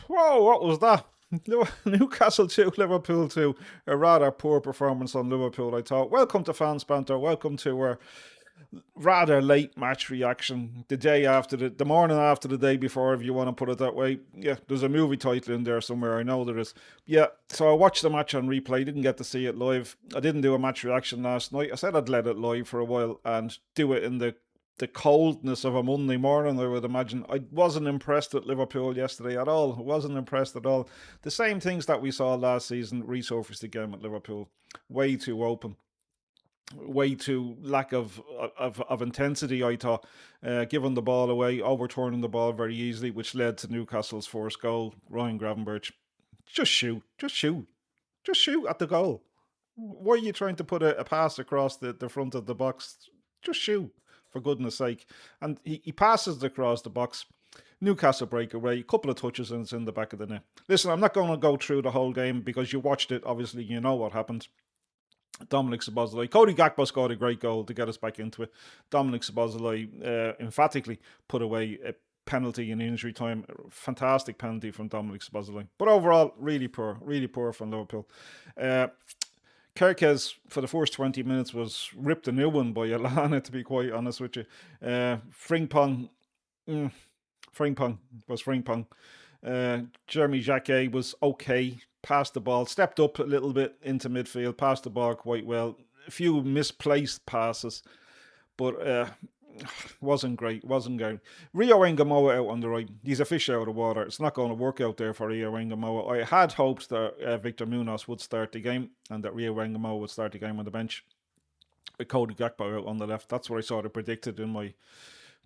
Whoa, what was that? Newcastle 2, Liverpool 2. A rather poor performance on Liverpool, I thought. Welcome to Fans Banter. Welcome to our rather late match reaction. The day after the morning after the day before, if you want to put it that way. Yeah, there's a movie title in there somewhere. I know there is. Yeah, so I watched the match on replay. Didn't get to see it live. I didn't do a match reaction last night. I said I'd let it live for a while and do it in the coldness of a Monday morning, I would imagine. I wasn't impressed with Liverpool yesterday at all. I wasn't impressed at all. The same things that we saw last season resurfaced again with Liverpool. Way too open. Way too lack of intensity, I thought. Giving the ball away, overturning the ball very easily, which led to Newcastle's first goal. Ryan Gravenberch. Just shoot. Just shoot. Just shoot at the goal. Why are you trying to put a pass across the front of the box? Just shoot, for goodness sake. And he passes it across the box. Newcastle breakaway, a couple of touches and it's in the back of the net. Listen, I'm not going to go through the whole game because you watched it. Obviously, you know what happened. Dominic Szoboszlai. Cody Gakpo scored a great goal to get us back into it. Dominic Szoboszlai emphatically put away a penalty in injury time. Fantastic penalty from Dominic Szoboszlai. But overall, really poor from Liverpool. Kerkez, for the first 20 minutes, was ripped a new one by Alana, to be quite honest with you. Frimpong was Frimpong. Jeremy Jacquet was okay, passed the ball, stepped up a little bit into midfield, passed the ball quite well. A few misplaced passes, but wasn't great. Rio Ngamoa out on the right. He's a fish out of the water. It's not going to work out there for Rio Ngamoa. I had hoped that Victor Munoz would start the game and that Rio Ngamoa would start the game on the bench with Cody Gakpo out on the left. That's what I sort of predicted in my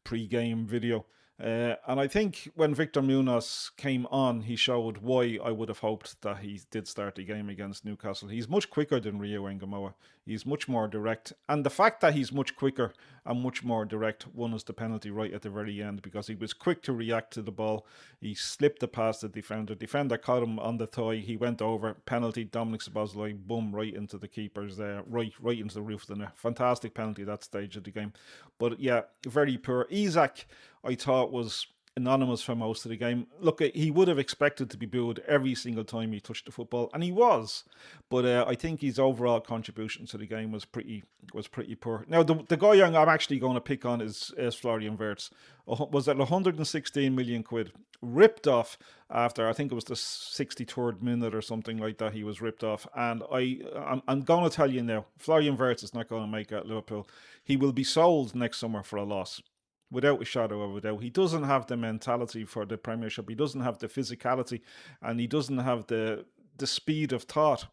pre-game video. And I think when Victor Munoz came on, he showed why I would have hoped that he did start the game against Newcastle. He's much quicker than Rio Ngamoa. He's much more direct. And the fact that he's much quicker and much more direct won us the penalty right at the very end because he was quick to react to the ball. He slipped it past the defender. Defender caught him on the thigh. He went over. Penalty, Dominic Szoboszlai, boom, right into the keeper's right into the roof of the net. Fantastic penalty that stage of the game. But yeah, very poor. Isak, I thought, was anonymous for most of the game. Look, he would have expected to be booed every single time he touched the football, and he was. But I think his overall contribution to the game was pretty poor. Now, the guy I'm actually going to pick on is Florian Wirtz. Was at 116 million quid, ripped off after, I think it was the 63rd minute or something like that. He was ripped off, and I'm going to tell you now, Florian Wirtz is not going to make it at Liverpool. He will be sold next summer for a loss. Without a shadow of a doubt. He doesn't have the mentality for the Premiership. He doesn't have the physicality, and he doesn't have the speed of thought.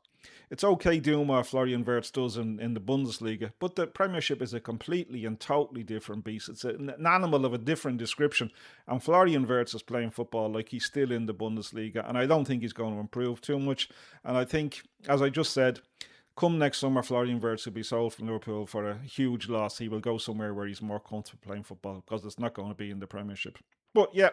It's okay doing what Florian Wirtz does in the Bundesliga, but the Premiership is a completely and totally different beast. It's an animal of a different description, and Florian Wirtz is playing football like he's still in the Bundesliga, and I don't think he's going to improve too much. And I think, as I just said, come next summer, Florian Wirtz will be sold from Liverpool for a huge loss. He will go somewhere where he's more comfortable playing football because it's not going to be in the Premiership. But yeah,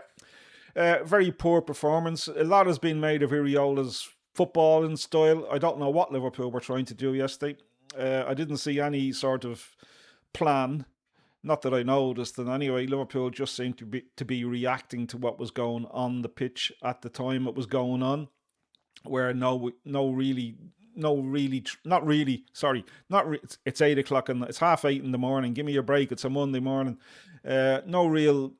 very poor performance. A lot has been made of Iriola's footballing style. I don't know what Liverpool were trying to do yesterday. I didn't see any sort of plan. Not that I noticed, and anyway, Liverpool just seemed to be reacting to what was going on the pitch at the time it was going on, where it's 8 o'clock and it's 8:30 in the morning. Give me a break. It's a Monday morning. No real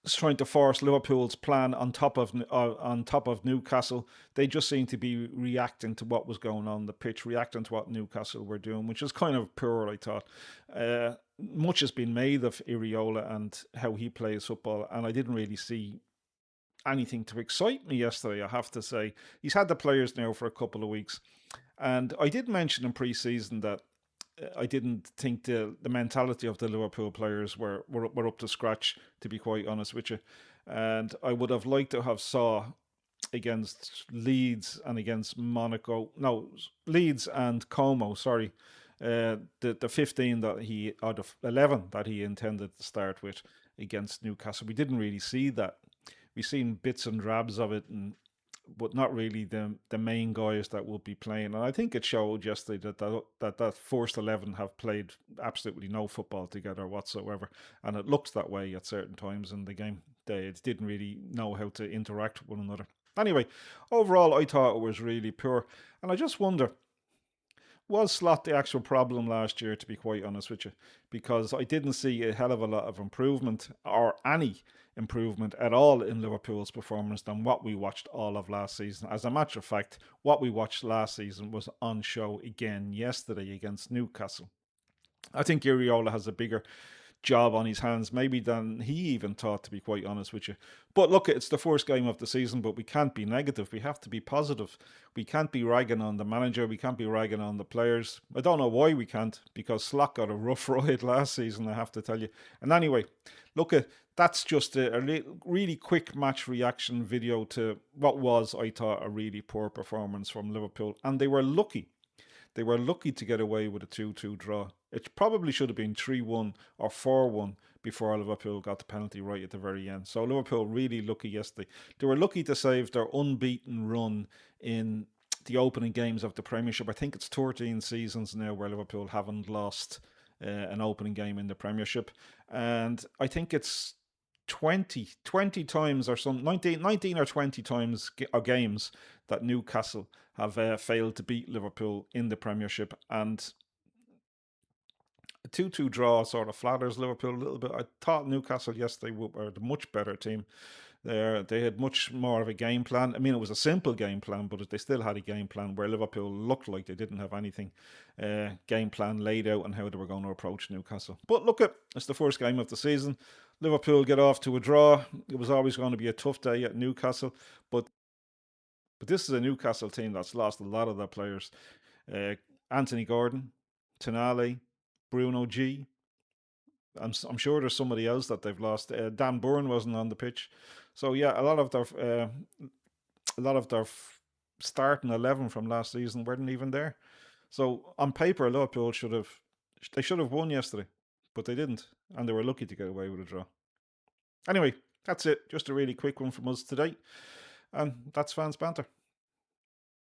trying to force Liverpool's plan on top of Newcastle. They just seem to be reacting to what was going on the pitch, reacting to what Newcastle were doing, which is kind of poor, I thought. Much has been made of Iriola and how he plays football, and I didn't really see anything to excite me yesterday, I have to say. He's had the players now for a couple of weeks. And I did mention in pre-season that I didn't think the mentality of the Liverpool players were up to scratch, to be quite honest with you. And I would have liked to have saw against Leeds and against Leeds and Como, sorry, the 15 that he, or the 11 that he intended to start with against Newcastle. We didn't really see that. We've seen bits and drabs of it, but not really the main guys that will be playing. And I think it showed yesterday that first 11 have played absolutely no football together whatsoever. And it looks that way at certain times in the game. They didn't really know how to interact with one another. Anyway, overall, I thought it was really poor. And I just wonder, was Slot the actual problem last year, to be quite honest with you? Because I didn't see a hell of a lot of improvement or any improvement at all in Liverpool's performance than what we watched all of last season. As a matter of fact, what we watched last season was on show again yesterday against Newcastle. I think Iriola has a bigger job on his hands, maybe than he even thought, to be quite honest with you. But look, it's the first game of the season, but we can't be negative. We have to be positive. We can't be ragging on the manager. We can't be ragging on the players. I don't know why we can't, because Slot got a rough ride last season, I have to tell you. And anyway, look, that's just a really quick match reaction video to what was, I thought, a really poor performance from Liverpool. And they were lucky. They were lucky to get away with a 2-2 draw. It probably should have been 3-1 or 4-1 before Liverpool got the penalty right at the very end. So Liverpool really lucky yesterday. They were lucky to save their unbeaten run in the opening games of the Premiership. I think it's 13 seasons now where Liverpool haven't lost an opening game in the Premiership. And I think it's 20 times or some 19 or 20 times or games that Newcastle have failed to beat Liverpool in the Premiership, and a 2-2 draw sort of flatters Liverpool a little bit. I thought Newcastle yesterday were the much better team. They had much more of a game plan. I mean, it was a simple game plan, but they still had a game plan where Liverpool looked like they didn't have anything game plan laid out on how they were going to approach Newcastle. But look, it's the first game of the season. Liverpool get off to a draw. It was always going to be a tough day at Newcastle, but this is a Newcastle team that's lost a lot of their players. Anthony Gordon, Tonali, Bruno G. I'm sure there's somebody else that they've lost. Dan Burn wasn't on the pitch, so yeah, a lot of their starting 11 from last season weren't even there. So on paper, Liverpool should have won yesterday, but they didn't, and they were lucky to get away with a draw. Anyway, that's it. Just a really quick one from us today, and that's fans banter.